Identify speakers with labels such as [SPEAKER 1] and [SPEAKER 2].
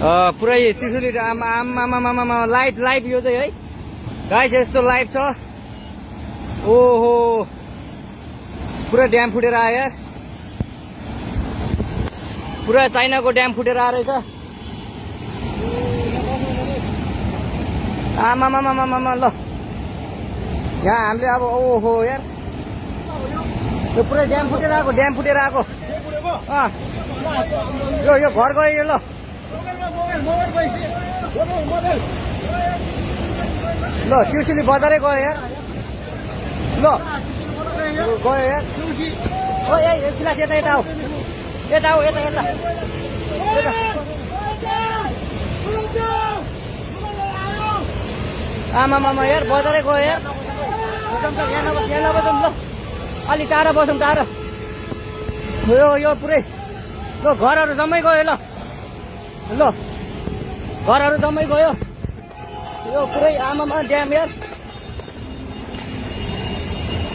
[SPEAKER 1] पुरै त्रिशुली आमा लाइभ यो चाहिँ है गाइस यस्तो लाइभ छ। ओहो पुरा ड्याम फुटेर आयो यार, पुरा चाइनाको ड्याम फुटेर आएर छ। आमामामामामा ल यहाँ हामीले अब ओहो यार यो पुरै ड्याम फुटेर आएको यो घर गयो यो। ल ल त्रिशुली बजारै गयो यार। ल गयो यार। ओ यता यता आऊ यता आऊ यता यता आमामामा यार बजारै गयो यार। यहाँ नबसौँ ल अलि टाढा बसौँ टाढा। यो पुरै ल घरहरू जम्मै गयो। ल घरहरू जम्मै गयो यो पुरै आमामा ड्याम यार।